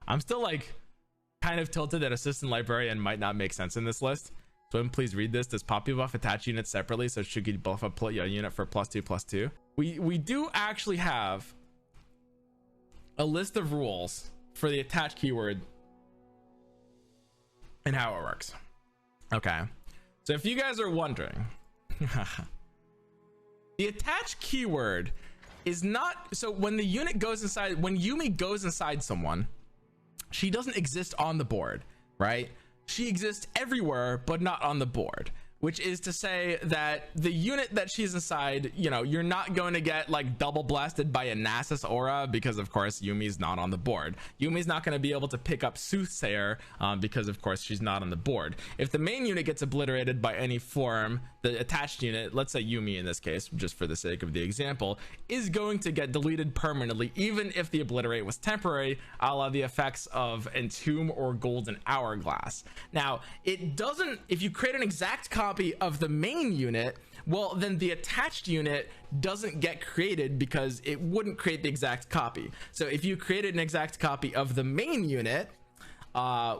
I'm still like kind of tilted that assistant librarian might not make sense in this list. So please read this. Does Poppy buff attach units separately? So should you buff a unit for +2/+2? We do actually have a list of rules for the attach keyword and how it works. Okay, so if you guys are wondering, the attach keyword is not, so when the unit goes inside, when Yumi goes inside someone, she doesn't exist on the board, right? She exists everywhere but not on the board, which is to say that the unit that she's inside, you know, you're not going to get like double blasted by a Nasus aura because of course Yumi's not on the board. Yumi's not going to be able to pick up Soothsayer because of course she's not on the board. If the main unit gets obliterated by any form, the attached unit, let's say Yumi in this case, just for the sake of the example, is going to get deleted permanently, even if the obliterate was temporary, a la the effects of Entomb or Golden Hourglass. Now, it doesn't, if you create an exact copy of the main unit, well then the attached unit doesn't get created because it wouldn't create the exact copy. So if you created an exact copy of the main unit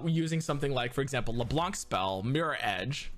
using something like, for example, LeBlanc's spell Mirror Edge,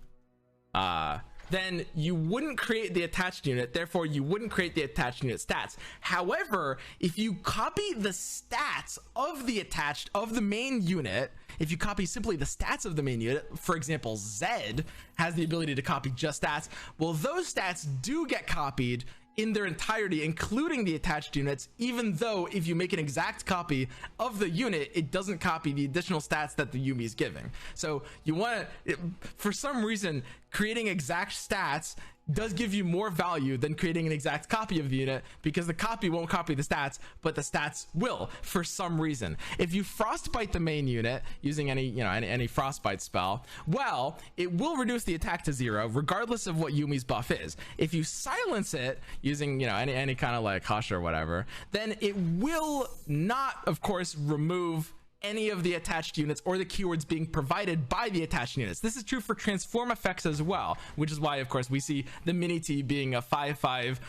then you wouldn't create the attached unit, therefore you wouldn't create the attached unit stats. However, if you copy the stats of the attached of the main unit, if you copy simply the stats of the main unit, for example, Zed has the ability to copy just stats, well those stats do get copied in their entirety, including the attached units, even though if you make an exact copy of the unit, it doesn't copy the additional stats that the Yumi is giving. So you want to, for some reason, creating exact stats does give you more value than creating an exact copy of the unit, because the copy won't copy the stats, but the stats will for some reason. If you frostbite the main unit using any frostbite spell, well, it will reduce the attack to 0 regardless of what Yumi's buff is. If you silence it using any kind of like hush or whatever, then it will not, of course, remove any of the attached units or the keywords being provided by the attached units. This is true for transform effects as well, which is why of course we see the mini T being a 5/5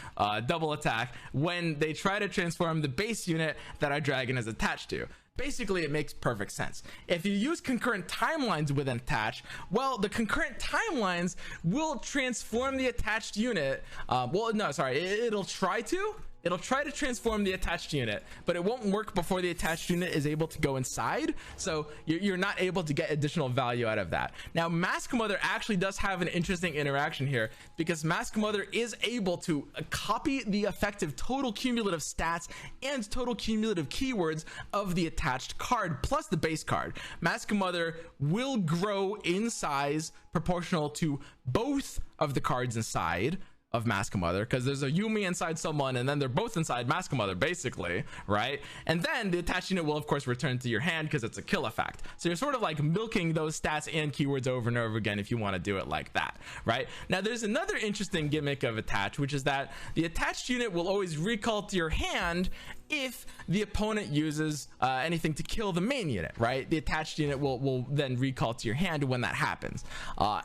double attack when they try to transform the base unit that our dragon is attached to. Basically, it makes perfect sense. If you use concurrent timelines with an attach, well, the concurrent timelines will transform the attached unit. It'll try to transform the attached unit, but it won't work before the attached unit is able to go inside. So you're not able to get additional value out of that. Now, Mask Mother actually does have an interesting interaction here, because Mask Mother is able to copy the effective total cumulative stats and total cumulative keywords of the attached card plus the base card. Mask Mother will grow in size proportional to both of the cards inside of Mask Mother, because there's a Yumi inside someone and then they're both inside Mask Mother basically, right? And then the attached unit will of course return to your hand because it's a kill effect. So you're sort of like milking those stats and keywords over and over again if you want to do it like that, right? Now there's another interesting gimmick of attach, which is that the attached unit will always recall to your hand if the opponent uses anything to kill the main unit, right? The attached unit will then recall to your hand when that happens,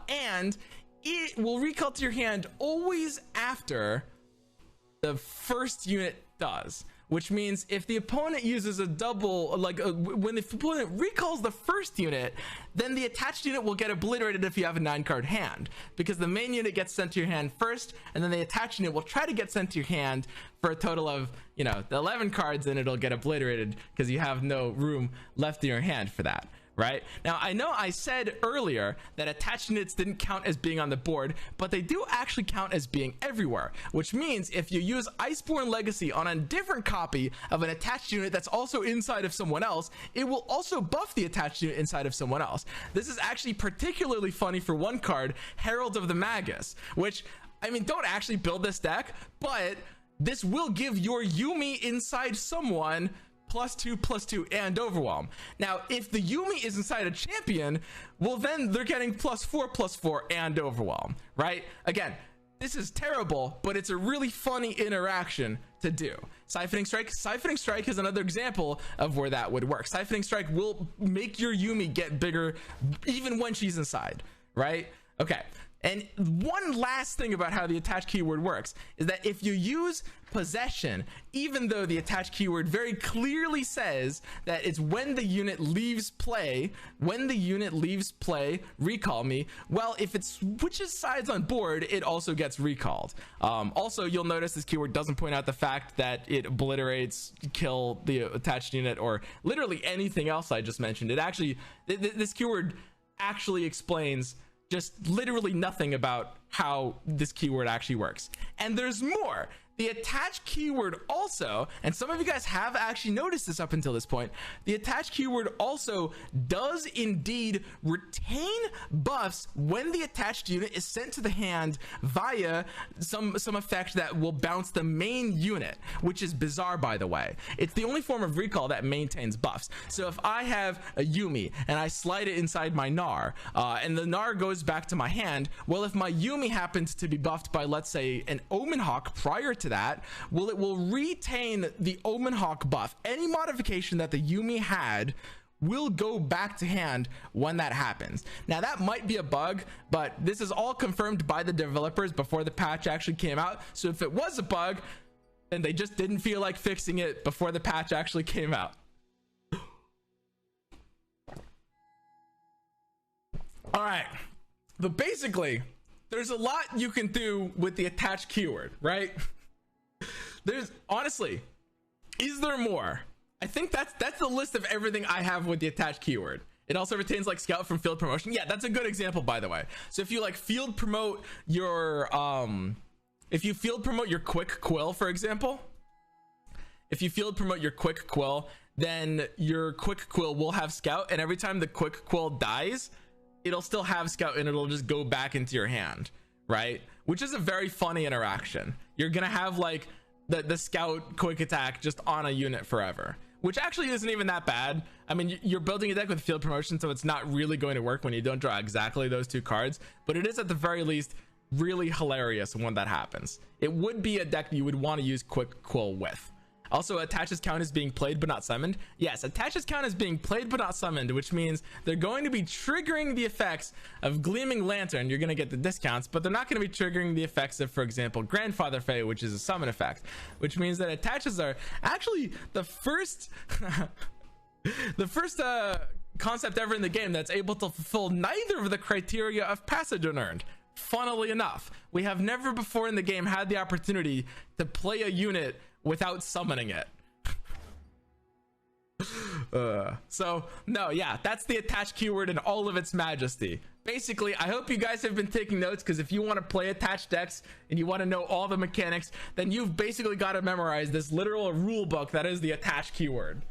and it will recall to your hand always after the first unit does, which means if the opponent uses a double, when the opponent recalls the first unit, then the attached unit will get obliterated if you have a 9-card hand, because the main unit gets sent to your hand first, and then the attached unit will try to get sent to your hand for a total of the 11 cards, and it'll get obliterated because you have no room left in your hand for that. Right? Now, I know I said earlier that attached units didn't count as being on the board, but they do actually count as being everywhere, which means if you use Iceborne Legacy on a different copy of an attached unit that's also inside of someone else, it will also buff the attached unit inside of someone else. This is actually particularly funny for one card, Herald of the Magus, which, I mean, don't actually build this deck, but this will give your Yumi inside someone +2/+2 and Overwhelm. Now, if the Yumi is inside a champion, well, then they're getting +4/+4 and Overwhelm, right? Again, this is terrible, but it's a really funny interaction to do. Siphoning Strike is another example of where that would work. Siphoning Strike will make your Yumi get bigger even when she's inside, right? Okay. And one last thing about how the attached keyword works is that if you use possession, even though the attached keyword very clearly says that it's when the unit leaves play, recall me, well, if it switches sides on board, it also gets recalled. Also, you'll notice this keyword doesn't point out the fact that it obliterates, kill the attached unit, or literally anything else I just mentioned. It actually, this keyword actually explains just literally nothing about how this keyword actually works. And there's more. The attached keyword also, and some of you guys have actually noticed this up until this point, the attached keyword also does indeed retain buffs when the attached unit is sent to the hand via some effect that will bounce the main unit, which is bizarre, by the way. It's the only form of recall that maintains buffs. So if I have a Yuumi and I slide it inside my Gnar, and the Gnar goes back to my hand, well, if my Yuumi happens to be buffed by, let's say, an Omen Hawk prior to that, well, it will retain the Omen Hawk buff. Any modification that the Yuumi had will go back to hand when that happens. Now, that might be a bug, but this is all confirmed by the developers before the patch actually came out. So if it was a bug, then they just didn't feel like fixing it before the patch actually came out. All right, but basically, there's a lot you can do with the attached keyword, right? There's honestly, is there more? I think that's the list of everything I have with the attached keyword. It also retains like scout from field promotion. Yeah, that's a good example, by the way. So if you like field promote your quick quill, for example, then your quick quill will have scout, and every time the quick quill dies, it'll still have scout and it'll just go back into your hand, right? Which is a very funny interaction. You're gonna have like the scout quick attack just on a unit forever, which actually isn't even that bad. I mean, you're building a deck with field promotion, so it's not really going to work when you don't draw exactly those two cards, but it is at the very least really hilarious when that happens. It would be a deck you would want to use quick quill with. Also, attaches count as being played but not summoned. Yes, attaches count as being played but not summoned, which means they're going to be triggering the effects of Gleaming Lantern. You're going to get the discounts, but they're not going to be triggering the effects of, for example, Grandfather Fay, which is a summon effect, which means that attaches are actually the first concept ever in the game that's able to fulfill neither of the criteria of passage unearned. Funnily enough, we have never before in the game had the opportunity to play a unit without summoning it. So no, yeah, that's the attached keyword in all of its majesty. Basically, I hope you guys have been taking notes, because if you want to play attached decks and you want to know all the mechanics, then you've basically got to memorize this literal rule book that is the attached keyword.